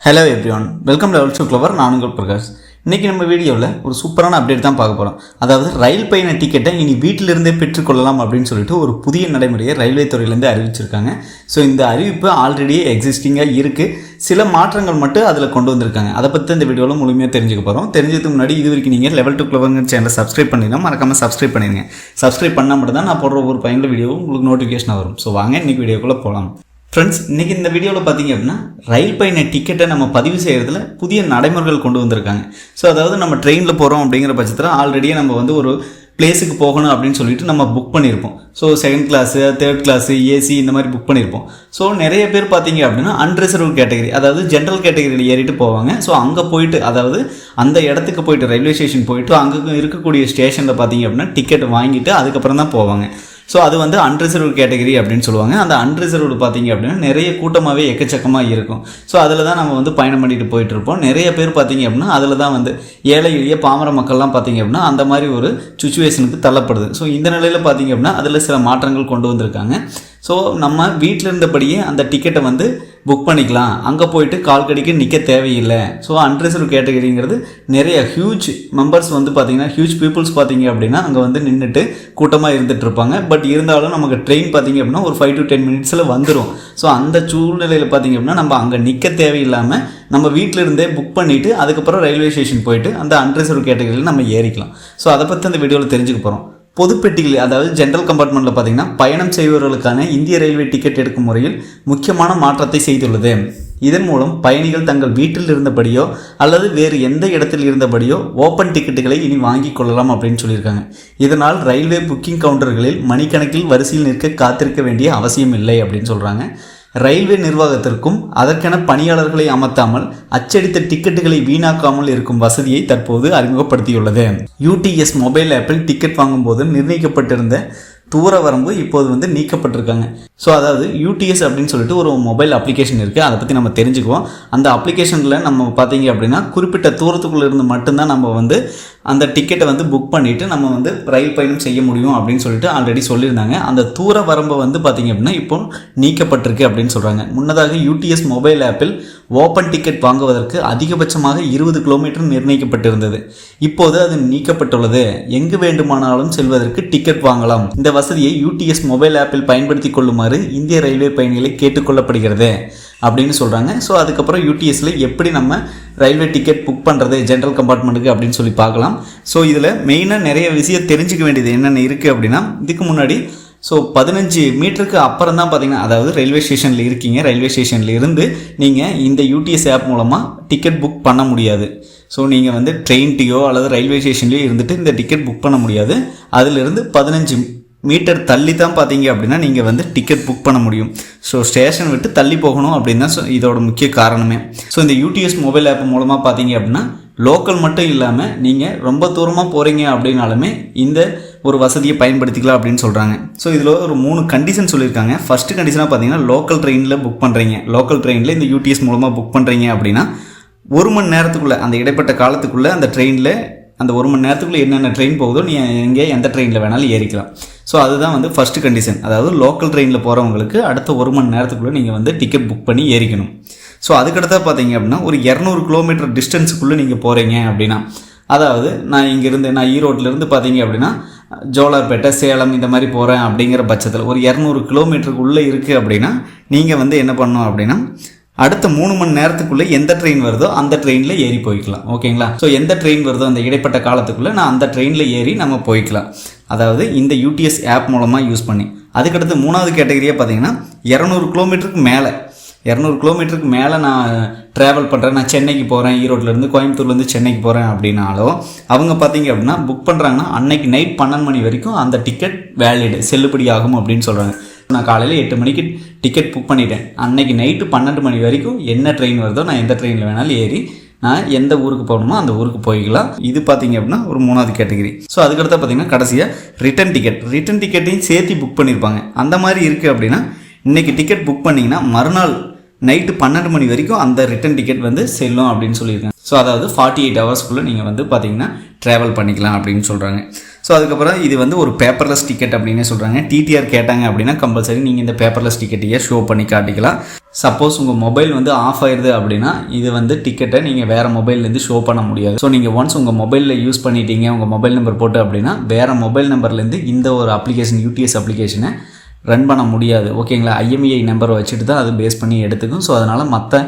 Hello everyone, welcome to also clever. நான் உங்கள் பிரகாஷ். இன்றைக்கி நம்ம வீடியோவில் ஒரு சூப்பரான அப்டேட் தான் பார்க்க போகிறோம். அதாவது ரயில் பயண டிக்கெட்டை இனி வீட்டிலிருந்தே பெற்றுக்கொள்ளலாம் அப்படின்னு சொல்லிட்டு ஒரு புதிய நடைமுறையை ரயில்வே துறையிலேருந்து அறிவிச்சிருக்காங்க. ஸோ இந்த அறிவிப்பு ஆல்ரெடி எக்ஸிஸ்டிங்காக இருக்குது. சில மாற்றங்கள் மட்டும் அதில் கொண்டு வந்திருக்காங்க. அதை பற்றி இந்த வீடியோவில் முழுமையாக தெரிஞ்சுக்க போகிறோம். தெரிஞ்சதுக்கு முன்னாடி இது வரைக்கும் நீங்கள் லெவல் 2 கிளவருங்கிற சேனலை சப்ஸ்கிரைப் பண்ணிடலாம். மறக்காமல் சப்ஸ்கிரைப் பண்ணிடுங்க. சப்ஸ்கிரைப் பண்ணால் மட்டும் தான் நான் போடுற ஒரு பயனுள்ள வீடியோவும் உங்களுக்கு நோட்டிஃபிகேஷன் வரும். ஸோ வாங்க இன்றைக்கி வீடியோக்குள்ளே போகலாம். ஃப்ரெண்ட்ஸ், இன்றைக்கி இந்த வீடியோவில் பார்த்தீங்க அப்படின்னா ரயில் பயண டிக்கெட்டை நம்ம பதிவு செய்கிறதுல புதிய நடைமுறைகள் கொண்டு வந்திருக்காங்க. ஸோ அதாவது நம்ம ட்ரெயினில் போகிறோம் அப்படிங்கிற பட்சத்தில் ஆல்ரெடியே நம்ம வந்து ஒரு பிளேஸுக்கு போகணும் அப்படின்னு சொல்லிட்டு நம்ம புக் பண்ணியிருப்போம். So second class, third class, AC இந்த மாதிரி புக் பண்ணியிருப்போம். ஸோ நிறைய பேர் பார்த்தீங்க அப்படின்னா அன்ரிசர்வ் கேட்டகரி, அதாவது ஜென்ரல் கேட்டகரியில் ஏறிட்டு போவாங்க. ஸோ அங்கே போயிட்டு, அதாவது அந்த இடத்துக்கு போயிட்டு ரயில்வே ஸ்டேஷன் போயிட்டு அங்கே இருக்கக்கூடிய ஸ்டேஷனில் பார்த்தீங்க அப்படின்னா டிக்கெட் வாங்கிட்டு அதுக்கப்புறம் தான் போவாங்க. ஸோ அது வந்து அன்ரிசர்வ் கேட்டகரி அப்படின்னு சொல்லுவாங்க. அந்த அன்ரிசர்வ்டு பார்த்தீங்க அப்படின்னா நிறைய கூட்டமாகவே எக்கச்சக்கமாக இருக்கும். ஸோ அதில் தான் நம்ம வந்து பயணம் பண்ணிட்டு போயிட்டு இருப்போம். நிறைய பேர் பார்த்தீங்க அப்படின்னா அதில் தான் வந்து ஏழை எளிய பாமர மக்கள்லாம் பார்த்தீங்க அப்படின்னா அந்த மாதிரி ஒரு சுச்சுவேஷனுக்கு தள்ளப்படுது. ஸோ இந்த நிலையில் பார்த்தீங்க அப்படின்னா அதில் சில மாற்றங்கள் கொண்டு வந்திருக்காங்க. ஸோ நம்ம வீட்டில் இருந்தபடியே அந்த டிக்கெட்டை வந்து புக் பண்ணிக்கலாம். அங்கே போயிட்டு கால் கடிக்க நிற்க தேவையில்லை. ஸோ அன்ரிசர்வ் கேட்டகரிங்கிறது நிறைய ஹியூஜ் மெம்பர்ஸ் வந்து பார்த்திங்கன்னா, ஹியூஜ் பீப்புள்ஸ் பார்த்தீங்க அப்படின்னா அங்கே வந்து நின்றுட்டு கூட்டமாக இருந்துகிட்டு இருப்பாங்க. பட் இருந்தாலும் நமக்கு ட்ரெயின் பார்த்திங்க அப்படின்னா ஒரு 5 to 10 minutes வந்துடும். ஸோ அந்த சூழ்நிலையில் பார்த்திங்க அப்படின்னா நம்ம அங்கே நிற்க தேவையில்லாமல் நம்ம வீட்டில் இருந்தே புக் பண்ணிவிட்டு அதுக்கப்புறம் ரயில்வே ஸ்டேஷன் போயிட்டு அந்த அன்ரிசர்வ் கேட்டகரியில் நம்ம ஏறிக்கலாம். ஸோ அதை பற்றி அந்த வீடியோவில் தெரிஞ்சுக்க போகிறோம். பொதுப்பெட்டிகள், அதாவது ஜென்ரல் கம்பார்ட்மெண்ட்டில் பார்த்தீங்கன்னா பயணம் செய்பவர்களுக்கான இந்திய ரயில்வே டிக்கெட் எடுக்கும் முறையில் முக்கியமான மாற்றத்தை செய்துள்ளது. இதன் மூலம் பயணிகள் தங்கள் வீட்டில் இருந்தபடியோ அல்லது வேறு எந்த இடத்தில் இருந்தபடியோ ஓப்பன் டிக்கெட்டுகளை இனி வாங்கி கொள்ளலாம் அப்படின்னு சொல்லியிருக்காங்க. இதனால் ரயில்வே புக்கிங் கவுண்டர்களில் மணிக்கணக்கில் வரிசையில் நிற்க காத்திருக்க வேண்டிய அவசியம் இல்லை அப்படின்னு சொல்கிறாங்க. ரயில்வே நிர்வாகத்திற்கும் அதற்கென பணியாளர்களை அமர்த்தாமல் அச்சடித்த டிக்கெட்டுகளை வீணாக்காமல் இருக்கும் வசதியை தற்போது அறிமுகப்படுத்தியுள்ளது. யூடிஎஸ் மொபைல் ஆப்பில் டிக்கெட் வாங்கும்போது நிர்ணயிக்கப்பட்டிருந்த தூர வரம்பு இப்போது வந்து நீக்கப்பட்டிருக்காங்க. ஸோ அதாவது யூடிஎஸ் அப்படின்னு சொல்லிட்டு ஒரு மொபைல் அப்ளிகேஷன் இருக்குது. அதை பற்றி நம்ம தெரிஞ்சுக்குவோம். அந்த அப்ளிகேஷனில் நம்ம பார்த்தீங்க அப்படின்னா குறிப்பிட்ட தூரத்துக்குள்ளே இருந்து மட்டும்தான் நம்ம வந்து அந்த டிக்கெட்டை வந்து புக் பண்ணிவிட்டு நம்ம வந்து ரயில் பயணம் செய்ய முடியும் அப்படின்னு சொல்லிட்டு ஆல்ரெடி சொல்லியிருந்தாங்க. அந்த தூர வரம்பை வந்து பார்த்திங்க அப்படின்னா இப்போ நீக்கப்பட்டிருக்கு அப்படின்னு சொல்கிறாங்க. முன்னதாக யூடிஎஸ் மொபைல் ஆப்பில் ஓப்பன் டிக்கெட் வாங்குவதற்கு அதிகபட்சமாக 20 கிலோமீட்டர் நிர்ணயிக்கப்பட்டிருந்தது. இப்போது அது நீக்கப்பட்டுள்ளது. எங்கு வேண்டுமானாலும் செல்வதற்கு டிக்கெட் வாங்கலாம். இந்த வசதியை யூடிஎஸ் மொபைல் ஆப்பில் பயன்படுத்தி கொள்ளுமாறு இந்திய ரயில்வே பயணிகளை கேட்டுக்கொள்ளப்படுகிறது அப்படின்னு சொல்கிறாங்க. ஸோ அதுக்கப்புறம் யூடிஎஸில் எப்படி நம்ம ரயில்வே டிக்கெட் புக் பண்ணுறது ஜென்ரல் கம்பார்ட்மெண்ட்டுக்கு அப்படின்னு சொல்லி பார்க்கலாம். ஸோ இதில் மெயினாக நிறைய விஷயம் தெரிஞ்சுக்க வேண்டியது என்னென்ன இருக்குது அப்படின்னா, இதுக்கு முன்னாடி 15 மீட்டருக்கு அப்புறம் தான் பார்த்தீங்கன்னா, அதாவது ரயில்வே ஸ்டேஷனில் இருக்கீங்க, ரயில்வே ஸ்டேஷனில் இருந்து நீங்கள் இந்த யூடிஎஸ் ஆப் மூலமாக டிக்கெட் புக் பண்ண முடியாது. ஸோ நீங்கள் வந்து ட்ரெயின்ட்டையோ அல்லது ரயில்வே ஸ்டேஷன்லேயோ இருந்துட்டு இந்த டிக்கெட் புக் பண்ண முடியாது. அதிலிருந்து 15 மீட்டர் தள்ளி தான் பார்த்தீங்க அப்படின்னா நீங்கள் வந்து டிக்கெட் புக் பண்ண முடியும். ஸோ ஸ்டேஷன் விட்டு தள்ளி போகணும் அப்படின்னு தான் இதோட முக்கிய காரணமே. ஸோ இந்த யூடிஎஸ் மொபைல் ஆப் மூலமாக பார்த்தீங்க அப்படின்னா லோக்கல் மட்டும் இல்லாமல் நீங்கள் ரொம்ப தூரமாக போகிறீங்க அப்படின்னாலுமே இந்த ஒரு வசதியை பயன்படுத்திக்கலாம் அப்படின்னு சொல்கிறாங்க. ஸோ இதில் ஒரு 3 கண்டிஷன் சொல்லியிருக்காங்க. ஃபஸ்ட்டு கண்டிஷனாக பார்த்தீங்கன்னா லோக்கல் ட்ரெயினில் புக் பண்ணுறீங்க, லோக்கல் ட்ரெயினில் இந்த யூடிஎஸ் மூலமாக புக் பண்ணுறீங்க அப்படின்னா 1 மணி நேரத்துக்குள்ளே, அந்த இடைப்பட்ட காலத்துக்குள்ளே அந்த ட்ரெயினில் அந்த 1 மணி நேரத்துக்குள்ளே என்னென்ன ட்ரெயின் போகுதோ நீங்கள் எங்கே எந்த ட்ரெயினில் வேணாலும் ஏறிக்கலாம். ஸோ அதுதான் வந்து ஃபஸ்ட்டு கண்டிஷன். அதாவது லோக்கல் ட்ரெயினில் போகிறவங்களுக்கு அடுத்த 1 மணி நேரத்துக்குள்ளே நீங்கள் வந்து டிக்கெட் புக் பண்ணி ஏறிக்கணும். ஸோ அதுக்கடுத்தா பார்த்தீங்க அப்படின்னா ஒரு 200 கிலோமீட்டர் டிஸ்டன்ஸுக்குள்ளே நீங்கள் போகிறீங்க அப்படின்னா, அதாவது நான் ஈரோட்டிலேருந்து பார்த்தீங்க அப்படின்னா ஜோலார்பேட்டை, சேலம் இந்த மாதிரி போகிறேன் அப்படிங்கிற பட்சத்தில் ஒரு 200 கிலோமீட்டருக்குள்ளே இருக்குது அப்படின்னா நீங்கள் வந்து என்ன பண்ணணும் அப்படின்னா அடுத்த 3 மணி நேரத்துக்குள்ளே எந்த ட்ரெயின் வருதோ அந்த ட்ரெயினில் ஏறி போய்க்கலாம். ஓகேங்களா? ஸோ எந்த ட்ரெயின் வருதோ அந்த இடைப்பட்ட காலத்துக்குள்ளே நான் அந்த ட்ரெயினில் ஏறி நம்ம போய்க்கலாம். அதாவது இந்த யூடிஎஸ் ஆப் மூலமாக யூஸ் பண்ணி. அதுக்கடுத்து 3வது கேட்டகரியாக பார்த்தீங்கன்னா 200 கிலோமீட்டருக்கு மேலே, 200 கிலோமீட்டருக்கு மேலே நான் ட்ராவல் பண்ணுறேன், நான் சென்னைக்கு போகிறேன், ஈரோட்டிலேருந்து கோயம்புத்தூர்லேருந்து சென்னைக்கு போகிறேன் அப்படின்னாலும் அவங்க பார்த்தீங்க அப்படின்னா புக் பண்ணுறாங்கன்னா அன்னைக்கு நைட் 12 மணி வரைக்கும் அந்த டிக்கெட் வேலிடு, செல்லுபடி ஆகும் அப்படின்னு சொல்கிறாங்க. நான் காலையில் 8 மணிக்கு டிக்கெட் புக் பண்ணிட்டேன், அன்னைக்கு நைட்டு 12 மணி வரைக்கும் என்ன ட்ரெயின் வருதோ நான் எந்த ட்ரெயினில் வேணாலும் ஏறி நான் எந்த ஊருக்கு போகணுமோ அந்த ஊருக்கு போய்க்கலாம். இது பார்த்தீங்க அப்படின்னா ஒரு 3வது கேட்டகரி. ஸோ அதுக்கடுத்து பார்த்தீங்கன்னா கடைசியாக ரிட்டன் டிக்கெட்டையும் சேர்த்து புக் பண்ணியிருப்பாங்க. அந்த மாதிரி இருக்குது அப்படின்னா இன்றைக்கி டிக்கெட் புக் பண்ணிங்கன்னா மறுநாள் நைட்டு 12 மணி வரைக்கும் அந்த ரிட்டன் டிக்கெட் வந்து செல்லும் அப்படின்னு சொல்லியிருக்காங்க. ஸோ அதாவது 48 ஹவர்ஸ்க்குள்ளே நீங்கள் வந்து பார்த்தீங்கன்னா ட்ராவல் பண்ணிக்கலாம் அப்படின்னு சொல்கிறாங்க. ஸோ அதுக்கப்புறம் இது வந்து ஒரு பேப்பர்லெஸ் டிக்கெட் அப்படின்னு சொல்கிறாங்க. டிடிஆர் கேட்டாங்க அப்படின்னா கம்பல்சரி நீங்கள் இந்த பேப்பர்லெஸ் டிக்கெட்டையே ஷோ பண்ணி காட்டிக்கலாம். சப்போஸ் உங்கள் மொபைல் வந்து ஆஃப் ஆயிடுது அப்படின்னா இது வந்து டிக்கெட்டை நீங்கள் வேறு மொபைல்லேருந்து ஷோ பண்ண முடியாது. ஸோ நீங்கள் ஒன்ஸ் உங்கள் மொபைலில் யூஸ் பண்ணிட்டீங்க, உங்கள் மொபைல் நம்பர் போட்டு அப்படின்னா வேறு மொபைல் நம்பர்லேருந்து இந்த ஒரு அப்ளிகேஷன் யூடிஎஸ் அப்ளிகேஷனை ரன் பண்ண முடியாது. ஓகேங்களா, IMEI நம்பரை வச்சுட்டு தான் அது பேஸ் பண்ணி எடுத்துக்கும். ஸோ அதனால் மற்ற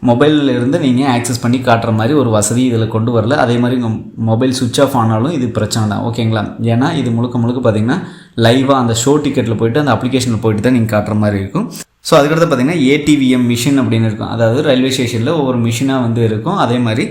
மொபைலில் இருந்து நீங்கள் ஆக்சஸ் பண்ணி காட்டுற மாதிரி ஒரு வசதி இதில் கொண்டு வரல. அதே மாதிரி உங்கள் மொபைல் சுவிட்ச் ஆஃப் ஆனாலும் இது பிரச்சனை தான். ஓகேங்களா, ஏன்னா இது முழுக்க பார்த்திங்கன்னா லைவாக அந்த ஷோ டிக்கெட்டில் போய்ட்டு அந்த அப்ளிகேஷனில் போய்ட்டு தான் நீங்கள் காட்டுற மாதிரி இருக்கும். ஸோ அதுக்கடுத்து பார்த்திங்கன்னா ATVM மிஷின் அப்படின்னு இருக்கும். அதாவது ரயில்வே ஸ்டேஷனில் ஒவ்வொரு மிஷினாக வந்து இருக்கும். அதே மாதிரி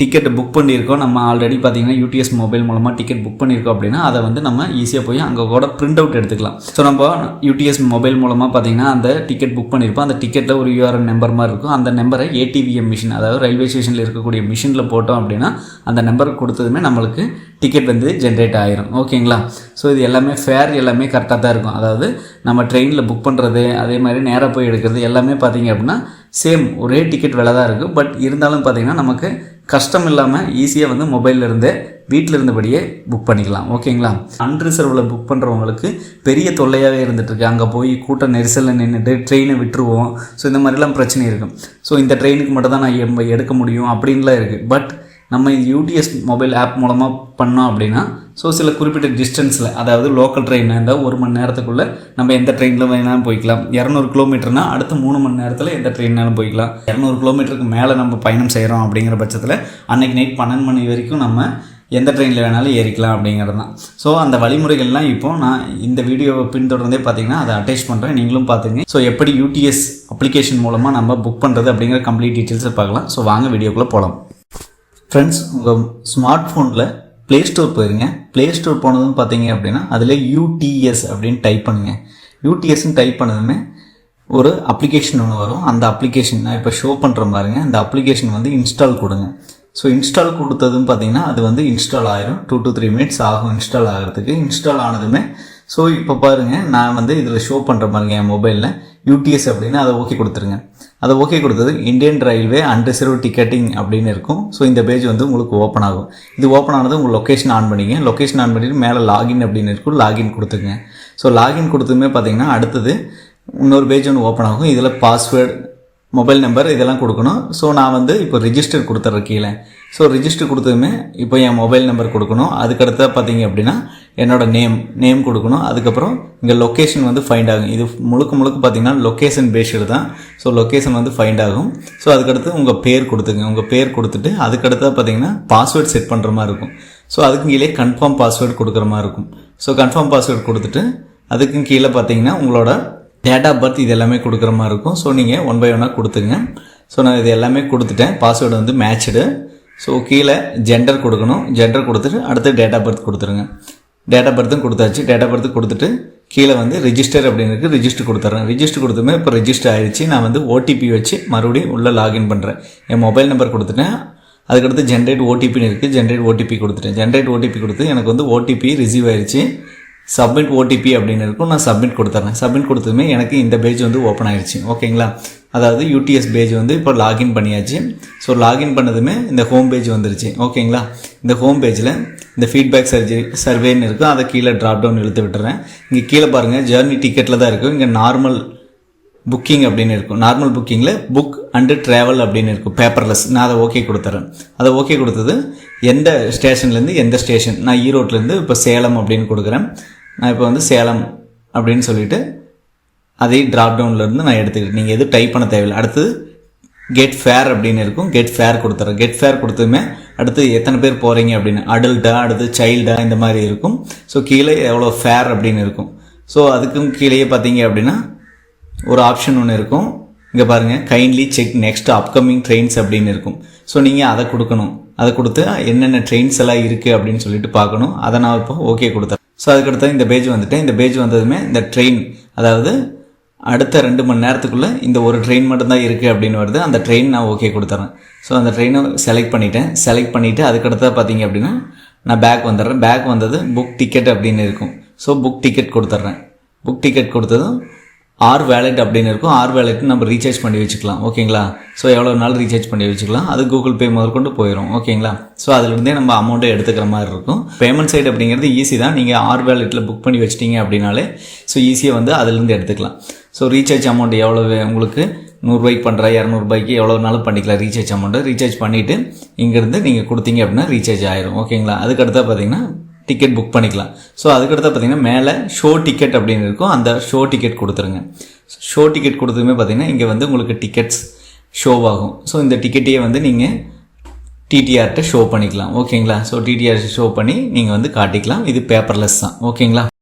டிக்கெட்டை புக் பண்ணியிருக்கோம், நம்ம ஆல்ரெடி பார்த்திங்கன்னா UTS மொபைல் மூலமாக டிக்கெட் புக் பண்ணியிருக்கோம் அப்படின்னா அதை வந்து நம்ம ஈஸியாக போய் அங்கே கூட பிரிண்ட் அவுட் எடுத்துக்கலாம். ஸோ நம்ம UTS மொபைல் மூலமாக பார்த்திங்கன்னா அந்த டிக்கெட் புக் பண்ணியிருப்போம். அந்த டிக்கெட்டில் ஒரு URN நம்பர் மாதிரி இருக்கும். அந்த நம்பரை ATVM மிஷின், அதாவது ரயில்வே ஸ்டேஷனில் இருக்கக்கூடிய மிஷினில் போட்டோம் அப்படின்னா அந்த நம்பருக்கு கொடுத்ததுமே நம்மளுக்கு டிக்கெட் வந்து ஜென்ரேட் ஆகிரும். ஓகேங்களா, ஸோ இது எல்லாமே ஃபேர், எல்லாமே கரெக்டாக தான் இருக்கும். அதாவது நம்ம ட்ரெயினில் புக் பண்ணுறது, அதே மாதிரி நேராக போய் எடுக்கிறது எல்லாமே பார்த்திங்க அப்படின்னா சேம் ஒரே டிக்கெட் விலை தான் இருக்குது. பட் இருந்தாலும் பார்த்திங்கன்னா நமக்கு கஷ்டம் இல்லாமல் ஈஸியாக வந்து மொபைலில் இருந்தே வீட்டில் இருந்தபடியே புக் பண்ணிக்கலாம். ஓகேங்களா, அன்ரிசர்வில் புக் பண்ணுறவங்களுக்கு பெரிய தொல்லையாகவே இருந்துகிட்ருக்கு. அங்கே போய் கூட்ட நெரிசலில் நின்றுட்டு ட்ரெயினை விட்டுருவோம். ஸோ இந்த மாதிரிலாம் பிரச்சனை இருக்கும். ஸோ இந்த ட்ரெயினுக்கு மட்டும் தான் நான் எடுக்க முடியும் அப்படின்லாம் இருக்குது. பட் நம்ம UTS மொபைல் ஆப் மூலமாக பண்ணோம் அப்படின்னா ஸோ சில குறிப்பிட்ட டிஸ்டன்ஸில், அதாவது லோக்கல் ட்ரெயினாக இருந்தால் 1 மணி நேரத்துக்குள்ளே நம்ம எந்த ட்ரெயினில் வேணாலும் போய்க்கலாம். 200 கிலோமீட்டர்னால் அடுத்து 3 மணி நேரத்தில் எந்த ட்ரெயினாலும் போய்க்கலாம். 200 கிலோமீட்டருக்கு மேலே நம்ம பயணம் செய்கிறோம் அப்படிங்கிற பட்சத்தில் அன்றைக்கி நைட் 12 மணி வரைக்கும் நம்ம எந்த ட்ரெயினில் வேணாலும் ஏறிக்கலாம் அப்படிங்கிறது தான். ஸோ அந்த வழிமுறைகள்லாம் இப்போது நான் இந்த வீடியோவை பின்தொடர்ந்தே பார்த்தீங்கன்னா அதை அட்டாச் பண்ணுறேன், நீங்களும் பார்த்துங்க. ஸோ எப்படி UTS அப்ளிகேஷன் மூலமாக நம்ம புக் பண்ணுறது அப்படிங்கிற கம்ப்ளீட் டீட்டெயில்ஸை பார்க்கலாம். ஸோ வாங்க வீடியோக்குள்ளே போகலாம். ஃப்ரெண்ட்ஸ், உங்கள் ஸ்மார்ட் ஃபோனில் ப்ளே ஸ்டோர் போயிருங்க. ப்ளே ஸ்டோர் போனதுன்னு பார்த்தீங்க அப்படின்னா அதில் UTS அப்படின்னு டைப் பண்ணுங்கள். UTSன்னு டைப் பண்ணதுமே ஒரு அப்ளிகேஷன் ஒன்று வரும். அந்த அப்ளிகேஷன் நான் இப்போ ஷோ பண்ணுற பாருங்க. அந்த அப்ளிகேஷன் வந்து இன்ஸ்டால் கொடுங்க. ஸோ இன்ஸ்டால் கொடுத்ததுன்னு பார்த்தீங்கன்னா அது வந்து இன்ஸ்டால் ஆகிரும். 2 to 3 minutes ஆகும் இன்ஸ்டால் ஆகிறதுக்கு. இன்ஸ்டால் ஆனதுமே ஸோ இப்போ பாருங்கள், நான் வந்து இதில் ஷோ பண்ணுற பாருங்க என் மொபைலில் UTS அப்படின்னு அதை ஓகே கொடுத்துருங்க. அதை ஓகே கொடுத்தது இந்தியன் ரயில்வே அன்ரிசர்வ் டிக்கெட்டிங் அப்படின்னு இருக்கும். ஸோ இந்த பேஜ் வந்து உங்களுக்கு ஓப்பன் ஆகும். இது ஓப்பன் ஆனது உங்கள் லொக்கேஷன் ஆன் பண்ணிங்க. லொக்கேஷன் ஆன் பண்ணிவிட்டு மேலே லாகின் அப்படின்னு இருக்கும், லாகின் கொடுத்துங்க. ஸோ லாகின் கொடுத்ததுமே பார்த்தீங்கன்னா அடுத்தது இன்னொரு பேஜ் ஒன்று ஓப்பன் ஆகும். இதில் பாஸ்வேர்டு, மொபைல் நம்பர் இதெல்லாம் கொடுக்கணும். ஸோ நான் வந்து இப்போ ரிஜிஸ்டர் கொடுத்துட்றேன் கீழே. ஸோ ரிஜிஸ்டர் கொடுத்ததுமே இப்போ என் மொபைல் நம்பர் கொடுக்கணும். அதுக்கடுத்த பார்த்தீங்க அப்படின்னா என்னோடய நேம் கொடுக்கணும். அதுக்கப்புறம் இங்கே லொக்கேஷன் வந்து ஃபைண்ட் ஆகும். இது முழுக்க பார்த்தீங்கன்னா லொக்கேஷன் பேஸ்டு தான். ஸோ லொக்கேஷன் வந்து ஃபைண்ட் ஆகும். ஸோ அதுக்கடுத்து உங்கள் பேர் கொடுத்துங்க. உங்கள் பேர் கொடுத்துட்டு அதுக்கடுத்து பார்த்தீங்கன்னா பாஸ்வேர்டு செட் பண்ணுற மாதிரி இருக்கும். ஸோ அதுக்கு கீழே கன்ஃபார்ம் பாஸ்வேர்டு கொடுக்குற மாதிரி இருக்கும். ஸோ கன்ஃபார்ம் பாஸ்வேர்டு கொடுத்துட்டு அதுக்கு கீழே பார்த்தீங்கன்னா உங்களோட டேட் ஆஃப் பர்த் இது எல்லாமே கொடுக்குற மாதிரி இருக்கும். ஸோ நீங்கள் 1 by 1 கொடுத்துங்க. ஸோ நான் இது எல்லாமே கொடுத்துட்டேன். பாஸ்வேர்டு வந்து மேட்ச்டு. ஸோ கீழே ஜெண்டர் கொடுக்கணும். ஜெண்டர் கொடுத்துட்டு அடுத்து டேட் ஆஃப் பர்த் கொடுத்துருங்க. டேட் ஆஃப் பர்த்தும் கொடுத்தாச்சு. டேட் ஆஃப் பர்த் கொடுத்துட்டு கீழே வந்து ரிஜிஸ்டர் அப்படின்னு இருக்குது, ரிஜிஸ்டர் கொடுத்துட்றேன். ரிஜிஸ்டர் கொடுத்துமே இப்போ ரிஜிஸ்டர் ஆகிடுச்சு. நான் வந்து OTP வச்சு மறுபடியும் உள்ளே லாகின் பண்ணுறேன். என் மொபைல் நம்பர் கொடுத்துட்டேன். அதுக்கடுத்து ஜென்ரேட் OTPன்னு இருக்குது. ஜென்ரேட் OTP கொடுத்துட்டேன். ஜென்ரேட் OTP கொடுத்து எனக்கு வந்து OTP ரிசீவ் ஆயிடுச்சு. சப்மிட் OTP அப்படின்னு இருக்கும். நான் சப்மிட் கொடுத்துட்றேன். சப்மிட் கொடுத்ததுமே எனக்கு இந்த பேஜ் வந்து ஓப்பன் ஆகிடுச்சு. ஓகேங்களா, அதாவது UTS பேஜ் வந்து இப்போ லாகின் பண்ணியாச்சு. ஸோ லாகின் பண்ணதுமே இந்த ஹோம் பேஜ் வந்துருச்சு. ஓகேங்களா, இந்த ஹோம் பேஜில் இந்த ஃபீட்பேக் சர்வேன்னு இருக்கும். அதை கீழே ட்ராப் டவுன் இழுத்து விட்டுறேன். இங்கே கீழே பாருங்கள் ஜேர்னி டிக்கெட்டில் தான் இருக்கும். இங்கே நார்மல் புக்கிங் அப்படின்னு இருக்கும். நார்மல் புக்கிங்கில் புக் அண்டு ட்ராவல் அப்படின்னு இருக்கும், பேப்பர்லெஸ். நான் அதை ஓகே கொடுத்துட்றேன். அதை ஓகே கொடுத்தது எந்த ஸ்டேஷன்லேருந்து எந்த ஸ்டேஷன், நான் ஈரோட்லேருந்து இப்போ சேலம் அப்படின்னு கொடுக்குறேன். நான் இப்போ வந்து சேலம் அப்படின்னு சொல்லிவிட்டு அதே ட்ராப் டவுன்லேருந்து நான் எடுத்துக்கிட்டேன். நீங்கள் எதுவும் டைப் பண்ண தேவையில்லை. அடுத்து கெட் ஃபேர் அப்படின்னு இருக்கும். கெட் ஃபேர் கொடுத்துட்றேன். கெட் ஃபேர் கொடுத்ததுமே அடுத்து எத்தனை பேர் போகிறீங்க அப்படின்னு, அடல்ட்டா அடுத்து சைல்டா இந்த மாதிரி இருக்கும். ஸோ கீழே எவ்வளோ ஃபேர் அப்படின்னு இருக்கும். ஸோ அதுக்கும் கீழேயே பார்த்தீங்க அப்படின்னா ஒரு ஆப்ஷன் ஒன்று இருக்கும். இங்கே பாருங்கள், kindly check next upcoming trains அப்படின்னு இருக்கும். ஸோ நீங்கள் அதை கொடுக்கணும். அதை கொடுத்து என்னென்ன ட்ரெயின்ஸ் எல்லாம் இருக்குது அப்படின்னு சொல்லிட்டு பார்க்கணும். அதை நான் இப்போ ஓகே கொடுத்தேன். ஸோ அதுக்கடுத்து இந்த பேஜ் வந்துட்டேன். இந்த பேஜ் வந்ததுமே இந்த ட்ரெயின், அதாவது அடுத்த 2 மணி நேரத்துக்குள்ளே இந்த ஒரு ட்ரெயின் மட்டும்தான் இருக்குது அப்படின்னு வருது. அந்த ட்ரெயின் நான் ஓகே கொடுத்துட்றேன். ஸோ அந்த ட்ரெயினை செலக்ட் பண்ணிவிட்டு அதுக்கடுத்தா பார்த்தீங்க அப்படின்னா நான் பேக் வந்துடுறேன். பேக் வந்தது புக் டிக்கெட் அப்படின்னு இருக்கும். ஸோ புக் டிக்கெட் கொடுத்துட்றேன். புக் டிக்கெட் கொடுத்ததும் ஆர் வேலெட் அப்படின்னு இருக்கும். ஆர் வேலெட் நம்ம ரீசார்ஜ் பண்ணி வச்சுக்கலாம். ஓகேங்களா, ஸோ எவ்வளோ நாள் ரீசார்ஜ் பண்ணி வச்சுக்கலாம். அது கூகுள் பே முதற்கொண்டு போயிடும். ஓகேங்களா, ஸோ அதுலேருந்தே நம்ம அமௌண்ட்டை எடுத்துக்கிற மாதிரி இருக்கும். பேமெண்ட் சைடு அப்படிங்கிறது ஈஸி தான். நீங்கள் ஆர் வேலெட்டில் புக் பண்ணி வச்சிட்டிங்க அப்படின்னாலே ஸோ ஈஸியாக வந்து அதுலேருந்து எடுத்துக்கலாம். ஸோ ரீசார்ஜ் அமௌண்ட் எவ்வளவு உங்களுக்கு 100 ரூபாய்க்கு பண்ணுறா 200 ரூபாய்க்கு எவ்வளோனாலும் பண்ணிக்கலாம் ரீசார்ஜ் அமௌண்ட்டை. ரீசார்ஜ் பண்ணிவிட்டு இங்கேருந்து நீங்கள் கொடுத்தீங்க அப்படின்னா ரீசார்ஜ் ஆயிரும். ஓகேங்களா. அதுக்கடுத்தா பார்த்தீங்கன்னா டிக்கெட் புக் பண்ணிக்கலாம். ஸோ அதுக்கடுத்தா பார்த்தீங்கன்னா மேலே ஷோ டிக்கெட் அப்படின்னு இருக்கும், அந்த ஷோ டிக்கெட் கொடுத்துருங்க. ஷோ டிக்கெட் கொடுத்ததுமே பார்த்தீங்கன்னா இங்கே வந்து உங்களுக்கு டிக்கெட்ஸ் ஷோ ஆகும். ஸோ இந்த டிக்கெட்டையே வந்து நீங்கள் டிடிஆர்கிட்ட ஷோ பண்ணிக்கலாம். ஓகேங்களா. ஸோ டிடிஆர் ஷோ பண்ணி நீங்கள் வந்து காட்டிக்கலாம். இது பேப்பர்லெஸ் தான். ஓகேங்களா.